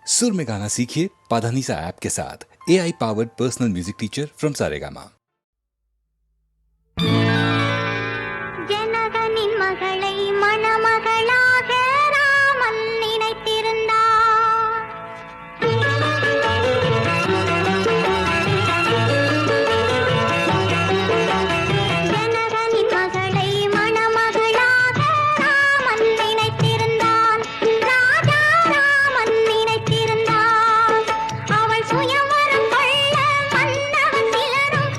सुर में गाना सीखिए पाधानीसा ऐप के साथ। AI powered personal music teacher from Saregama. ஜனகனின் மகளை மணமகளாக ராமன் நினைத்திருந்தார். ஜனகனின் மகளை மணமகளாக ராமன் நினைத்திருந்தான். ராஜா ராமன் நினைத்திருந்தான். அவள் சுயவரம் கொள்ள மன்னவன் சிலரும்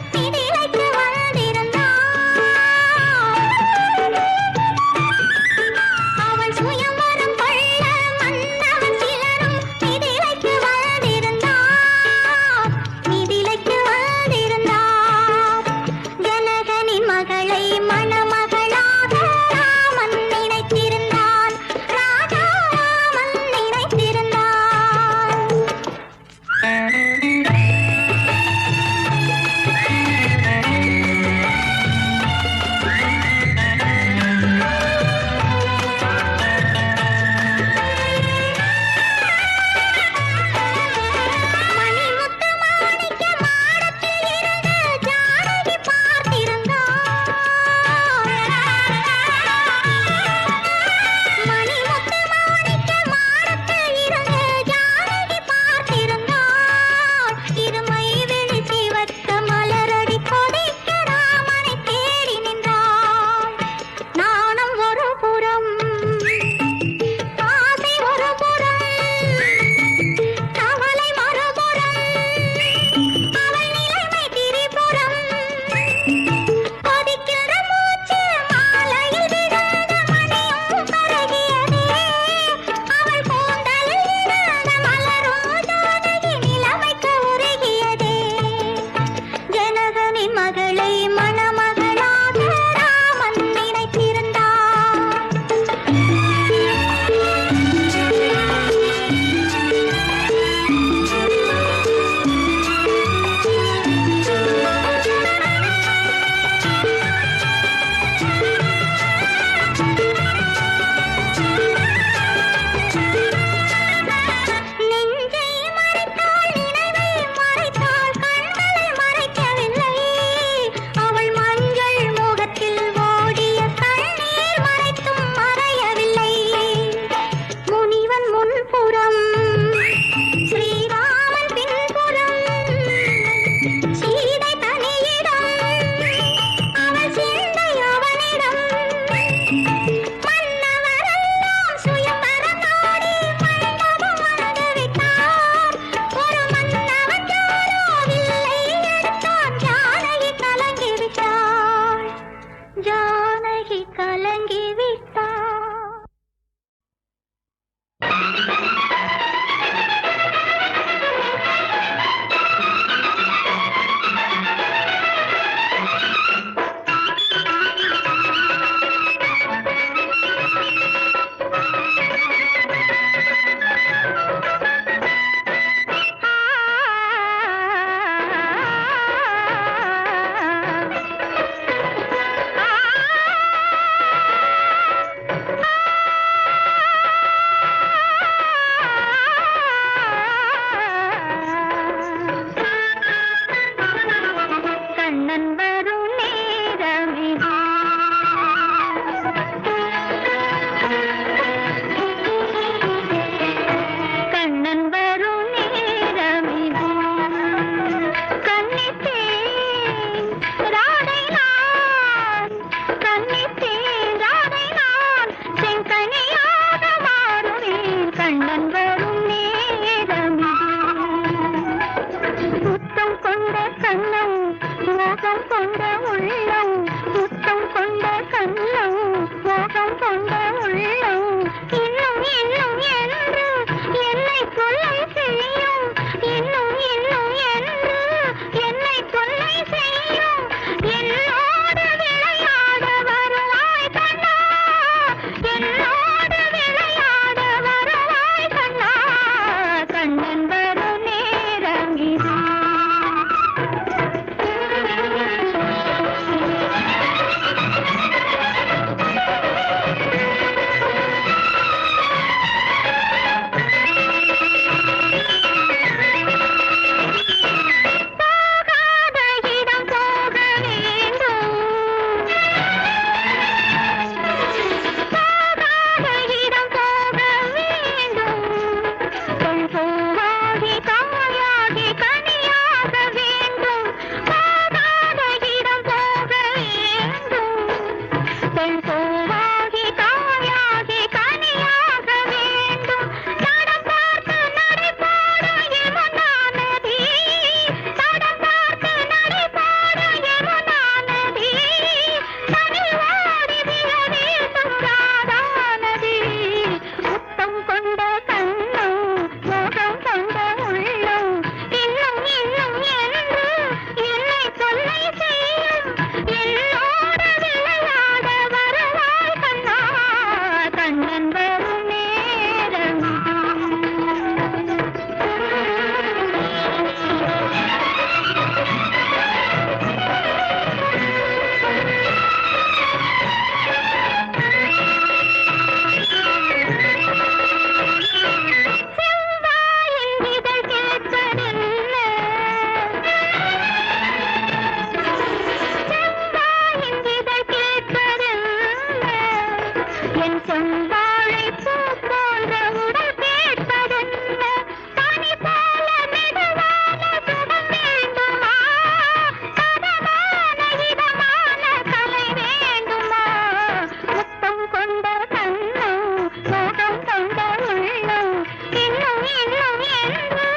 இன்னும் என்று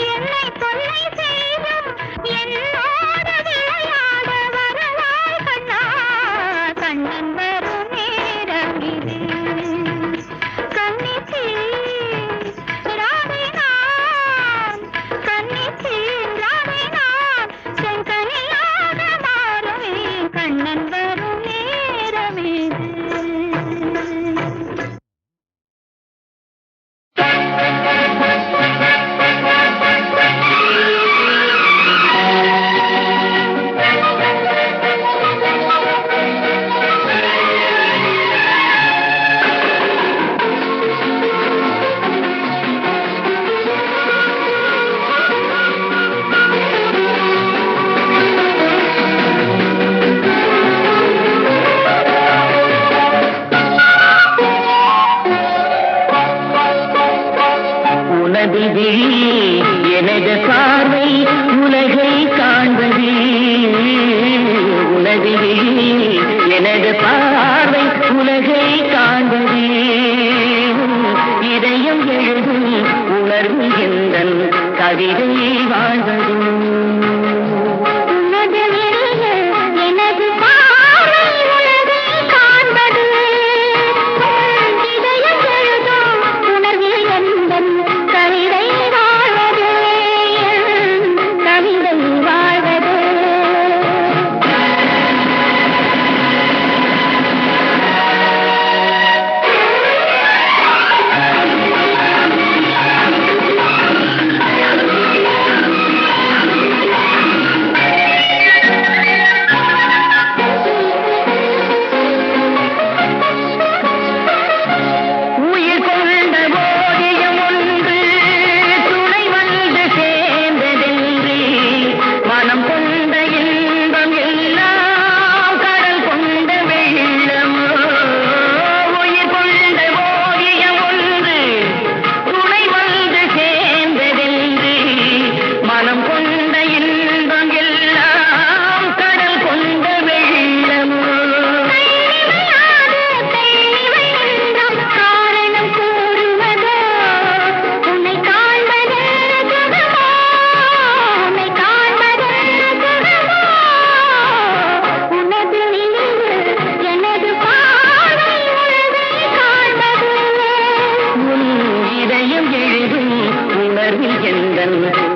என்னை தொல்லை செய்யும் என்னோடு விளையாட வரவாய் கண்ணா கண்ணன் வரும் நேரம் இது கண்ணித்தீ ராதை நான் கண்ணித்தீ ராதை நான் செங்கனியாக மாறுவேன் கண்ணன் வரும் நேரம் இது உனது எனது பார்வை உலகை காண்பது உனது எனது பார்வை உலகை காண்பது இதயம் எழுதும் உணர்வு எந்தன் கவிதை வாழ்வது எனது பார்வை உலகை காண்பது இதயம் எழுதும் உணர்வில் எந்தன் கவிதை வாழ்வது கவிதை வாழ்வது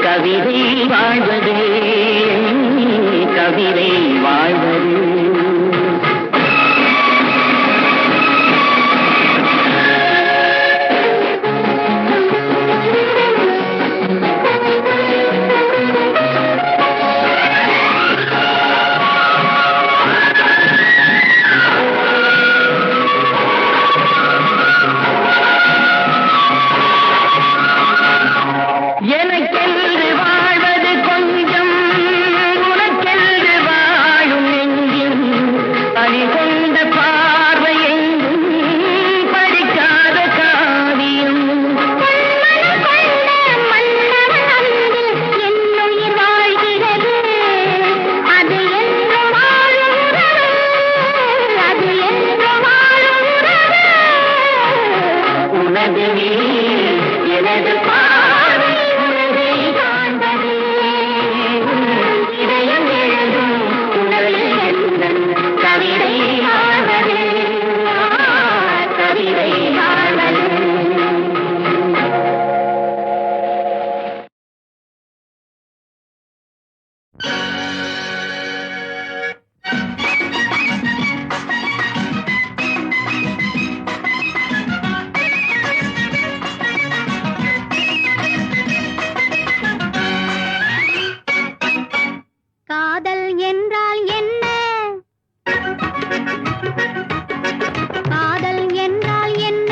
கவிதை வாழ்வது கவிதை வாழ்வது எனக்கென்று வாழ்வது கொஞ்சம் உனக்கென்று வாழும் நெஞ்சும் அணி கொண்ட பார்வை எங்கும் படிக்காத காவியம் என்னுயிர் வாழ்கிறது அது என்று வாழும் அது என்று வாழும் உனது எனது பார்வை உலகை காண்பது இதயம் எழுதும் உணர்வில் எந்தன் கவிதை வாழ்வது கவிதை வாழ்வது காதல் என்றால் என்ன காதல் என்றால் என்ன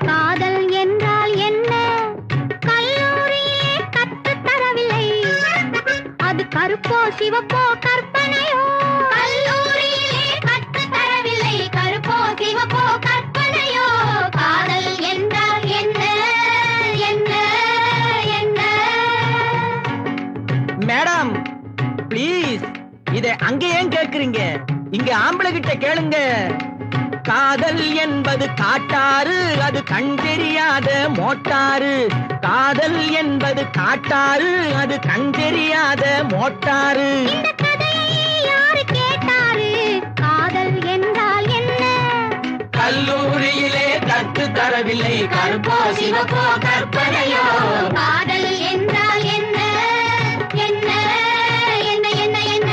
காதல் என்றால் என்ன கல்லூரியிலே கற்றுத் தரவில்லை அது கருப்போ சிவப்போ கற்பனையோ கல்லூரியிலே கற்றுத் தரவில்லை கருப்போ சிவப்போ கற்பனையோ காதல் என்றால் என்ன என்ன என்ன மேடம் ப்ளீஸ் இதை அங்க ஏன் கேக்குறீங்க? இங்க ஆம்பளை கிட்ட கேளுங்க. காதல் என்பது காட்டாறு, அது கண் தெரியாத மோட்டாறு. காதல் என்பது காட்டாறு, அது கண் தெரியாத மோட்டாறு. இந்த கதையை யாரு கேட்டாரு? காதல் என்றால் என்ன? கல்லூரியிலே கற்று தரவில்லை, கருப்போ சிவப்போ கற்பனையோ. காதல் என்றால் என்ன? என்ன என்ன என்ன என்ன?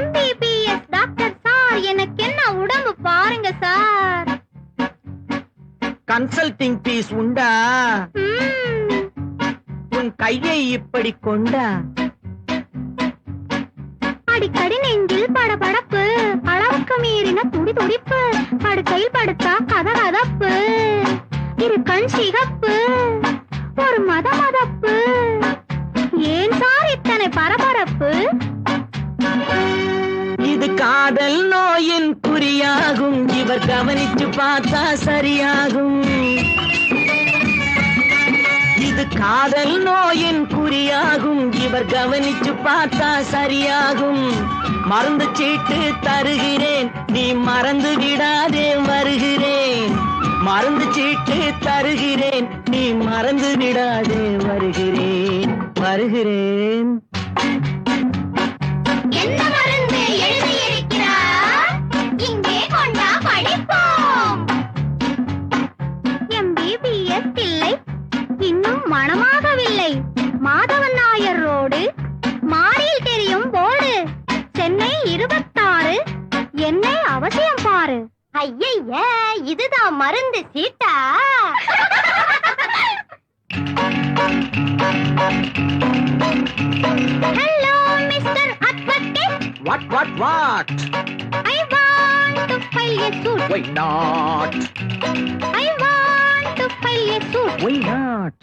MBBS டாக்டர் சார், எனக்கு என்ன உடம்பு பாருங்க சார். கன்சல்டிங் பீஸ் உண்டா? உன் கையை இப்படி கொண்டா. அடிக்கடி நெஞ்சில் படபடப்பு, அளவுக்கு மீறின துடி துடிப்பு, படுக்கையில் படுத்தா கதகதப்பு, இரு கண் சிகப்பு, ஒரு மதமதப்பு. ஏன் சார் இத்தனை பரபரப்பு? இது காதல் நோயின் குறியாகும், இவர் கவனிச்சு பார்த்தா சரியாகும். இது காதல் நோயின் குறியாகும், இவர் கவனிச்சு பார்த்தா சரியாகும். மருந்து சீட்டு தருகிறேன், நீ மறந்து விடாதே வருகிறேன். மருந்து சீட்டு தருகிறேன், நீ மறந்து விடாதே வருகிறேன் வருகிறேன். என்ன மருந்து எழுதியிருக்கிறார்? இங்கே கொண்டா படிப்போம். MBBS இல்லை, இன்னும் மணமாகவில்லை. மாதவன் நாயர் ரோடு, மாறியில் தெரியும் போர்டு, சென்னை 26. என்னை அவசியம் பாரு. ஐயைய, இதுதான் மருந்து சீட்டா? Hello mister advocate. What? I want to file a suit. Why not? I want to file a suit. Why not?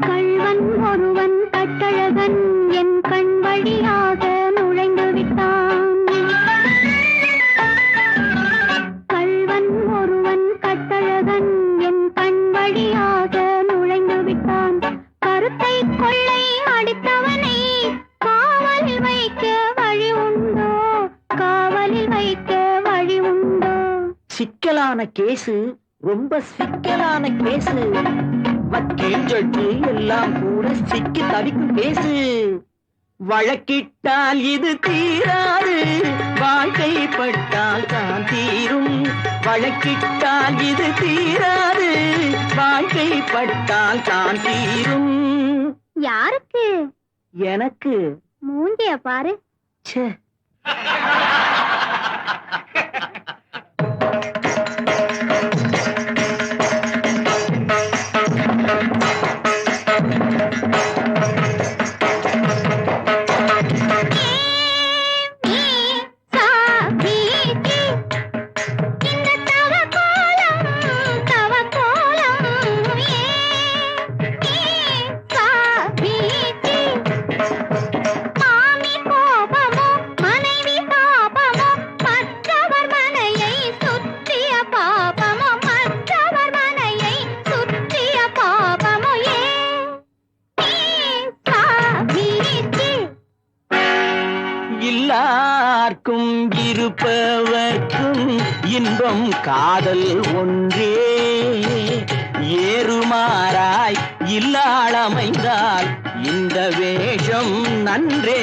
கள்வன் ஒருவன் கட்டழகன் என் கண் வழியாக நுழைந்து விட்டான். கள்வன் ஒருவன் கட்டழகன் என் கண் வழியாக நுழைந்து விட்டான். கருத்தை கொள்ளை அடித்தவனை காவலில் வைக்க வழி உண்டோ? காவலில் வைக்க வழி உண்டோ? சிக்கலான கேசு, ரொம்ப சிக்கலான கேசு. வக்கீல் ஜட்ஜு எல்லாம் கூட சிக்கி தவிக்கும் கேசு. வழக்கிட்டால் இது தீராது, வாழ்க்கைப்பட்டால் தான் தீரும். வழக்கிட்டால் இது தீராது, வாழ்க்கைப்பட்டால் தான் தீரும். யாருக்கு? எனக்கு. மூஞ்சிய பாரு. ச்சே. எல்லாருக்கும் இருப்பவர்க்கும் இன்பம் காதல் ஒன்றே. ஏறுமாறாய் இல்லாளமைந்தால் இந்த வேஷம் நன்றே.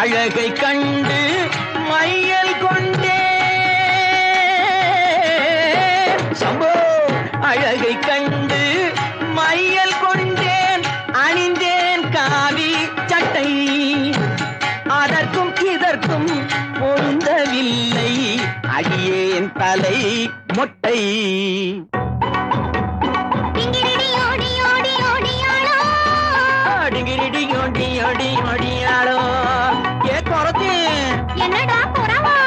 அழகை கண்டு மையல் கொண்டே சம்போ. அழகை கண்டு மையல் கொண்டேன், அணிந்தேன் காவி சட்டை. அதற்கும் இதற்கும் பொருந்தவில்லை, அடியேன் தலை மொட்டை. டிங்கிரிடி ஓடி ஓடி ஓடியாளோ. டிங்கிரிடி ஓடி ஓடி ஓடியாளோ. ஏ குறத்தி, என்னடா குறவா?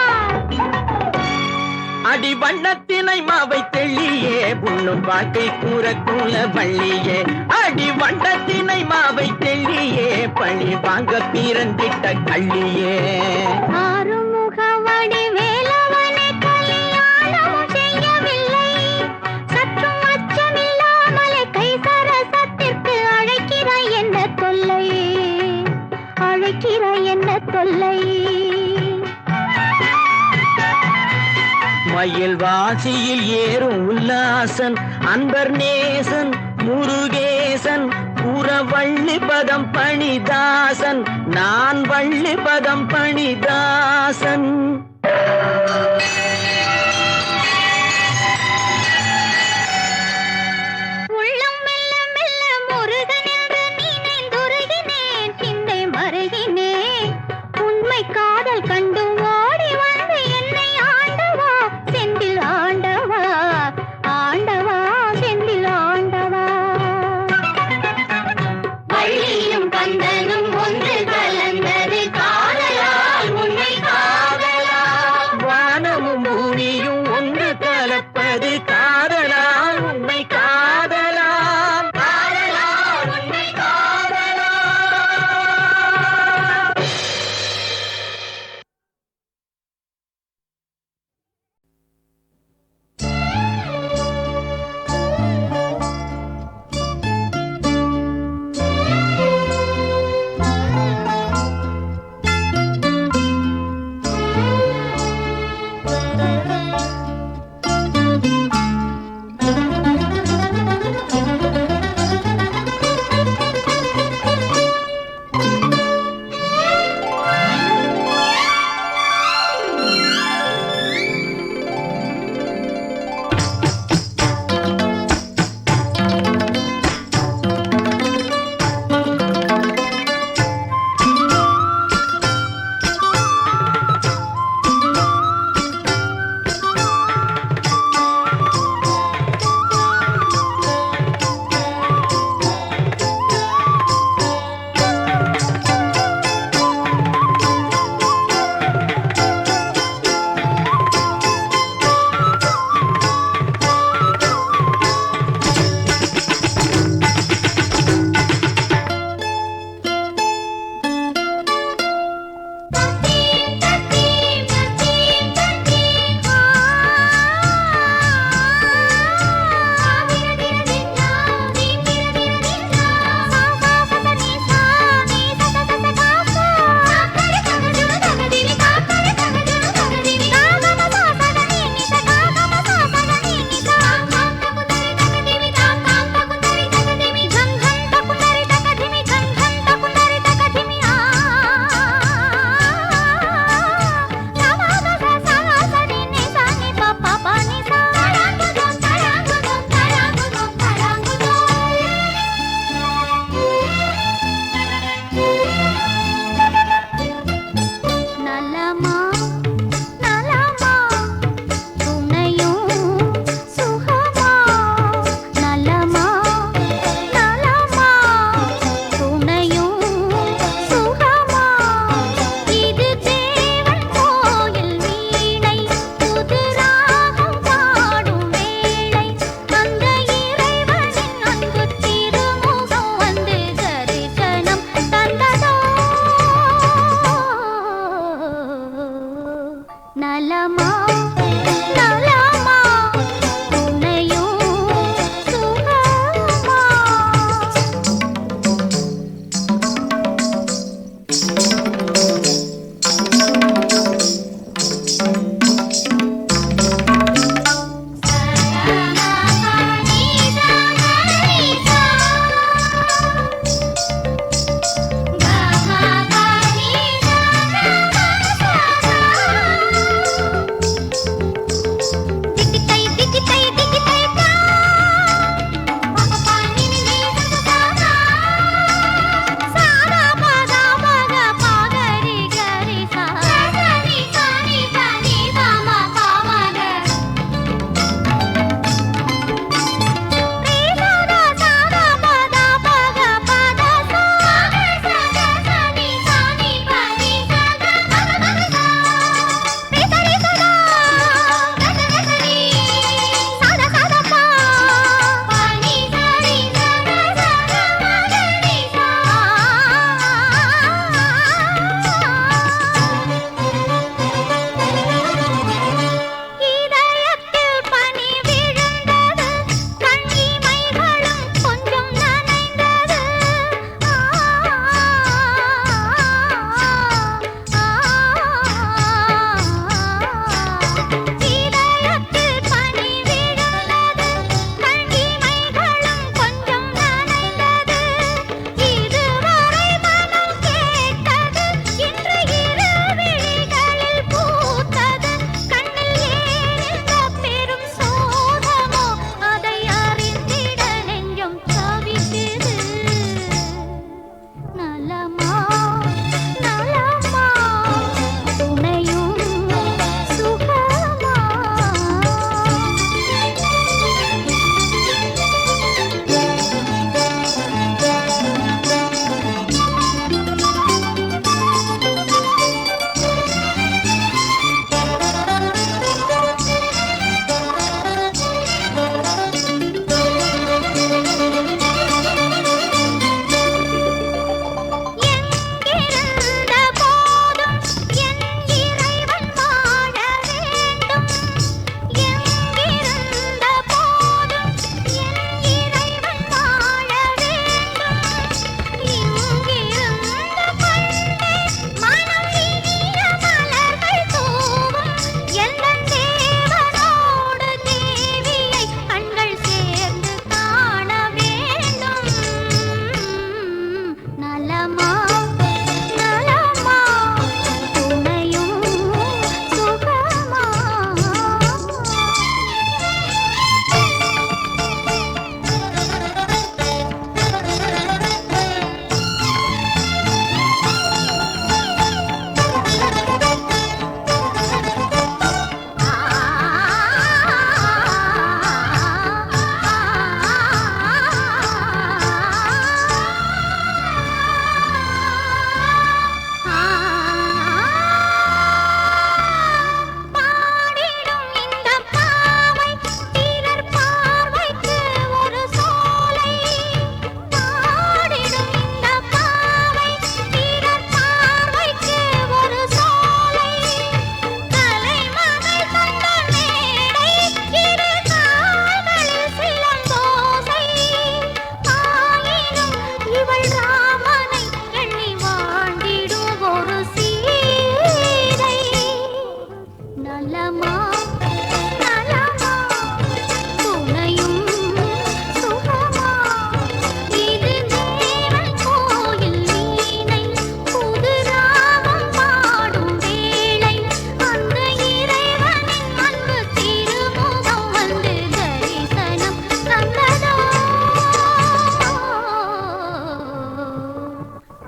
அடி வண்ணத்தினை மாவை தெள்ளியே, புண்ணும் வாழ்க்கை கூறக்குள்ள வள்ளியே. அடி வண்ணத்தினை மாவை தெள்ளியே, பழி வாங்க பிறந்திட்ட கள்ளியே. ஆறுமுகவடி வேலவனை கல்யாணமும் செய்யவில்லை, சற்றும் அச்சமில்லை அயில் வாசியில் ஏறும் உல்லாசன் அன்பர் நேசன் முருகேசன் புற வள்ளி பதம் பணிதாசன் நான் வள்ளி பதம் பணிதாசன். உள்ளம் மெல்ல மெல்ல முருகன் என்று நினைந்துருகினேன், சிந்தை மருகினேன். உண்மை காதல் கண்டு ஓடி வந்து என்னை ஆண்டவா செந்தில் ஆண்டவா, ஆண்டவா செந்தில் ஆண்டவா. வள்ளியும் கந்தனும் ஒன்று கலந்தது காதலால் உன்னை காதலால். வான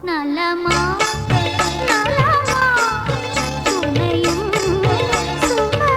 நலமா நலமா துணையும் சுகமா.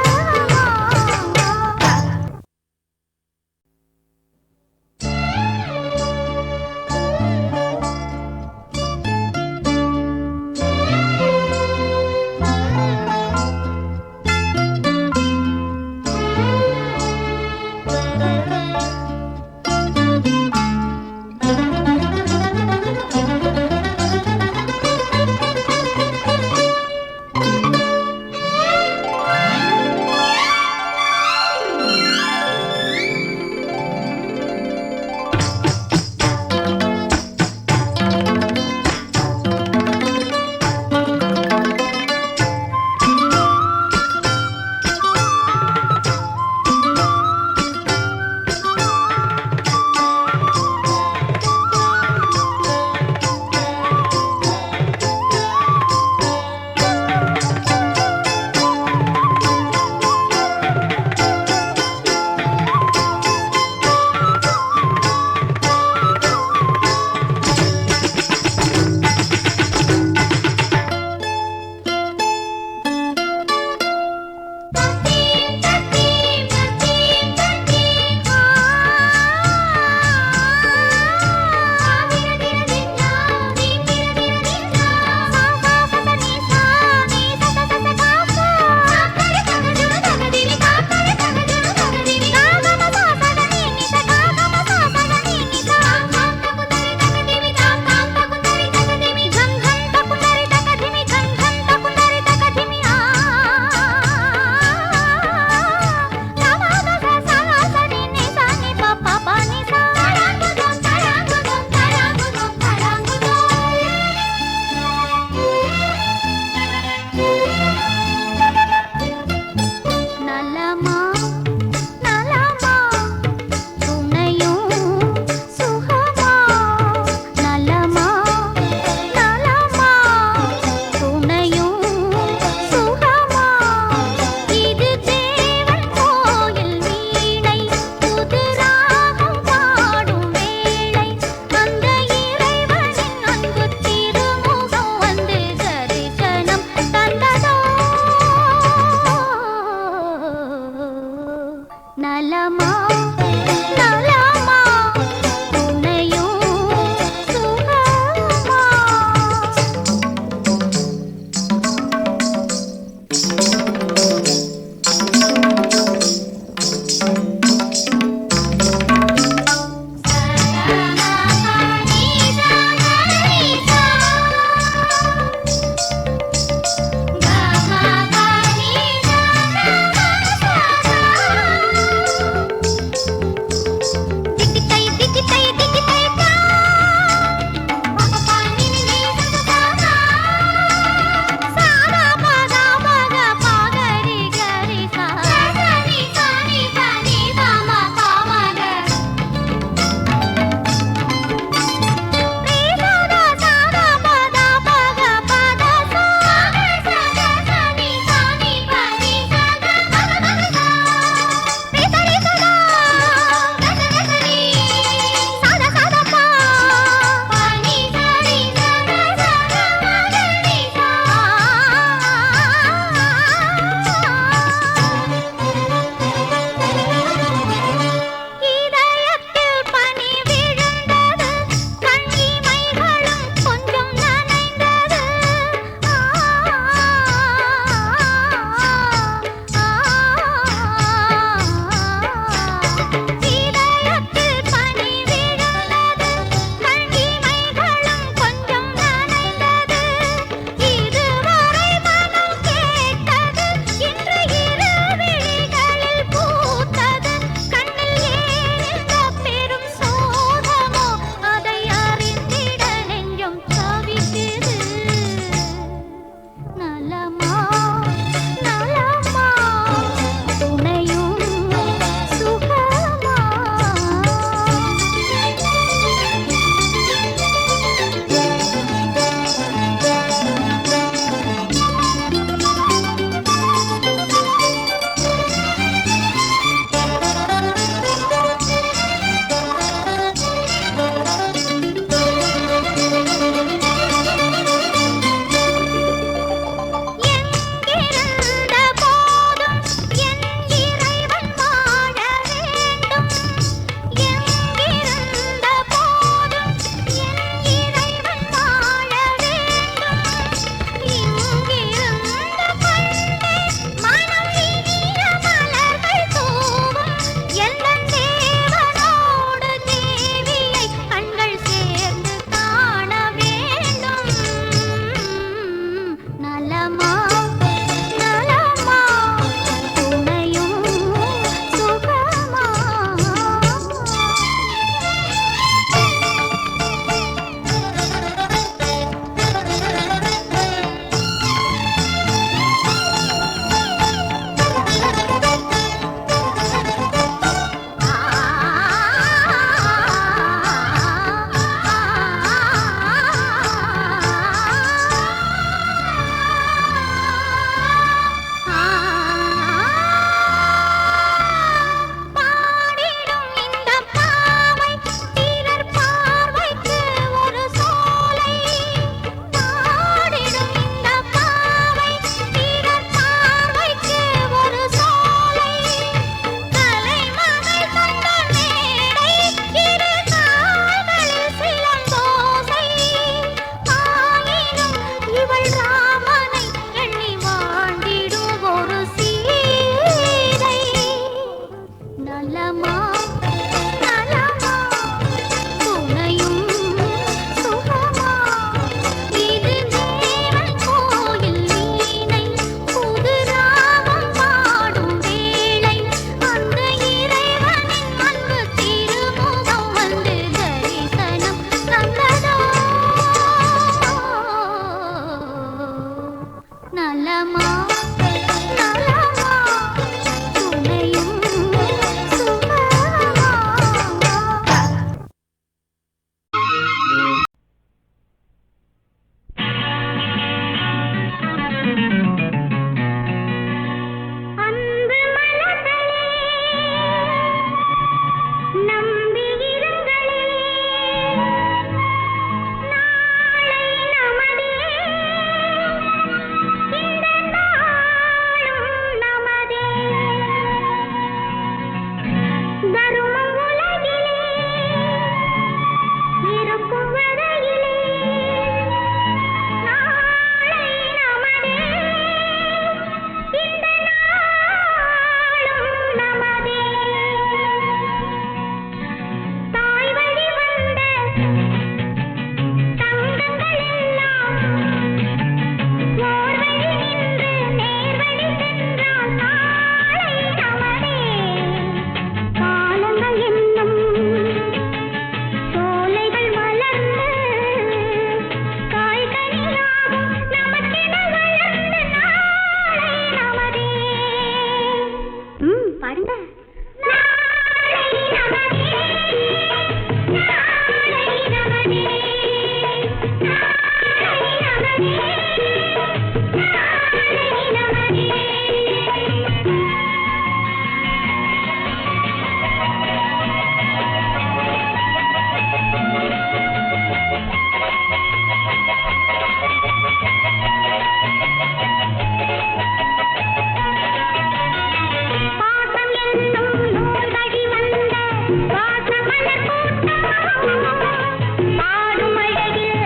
ஆடும் அழகில்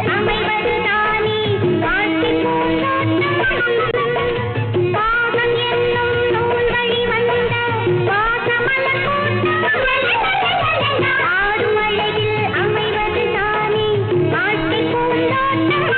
அமைவது தானே வாழ்க்கை பூந்தோட்டம்.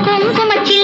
குங்குமச்சி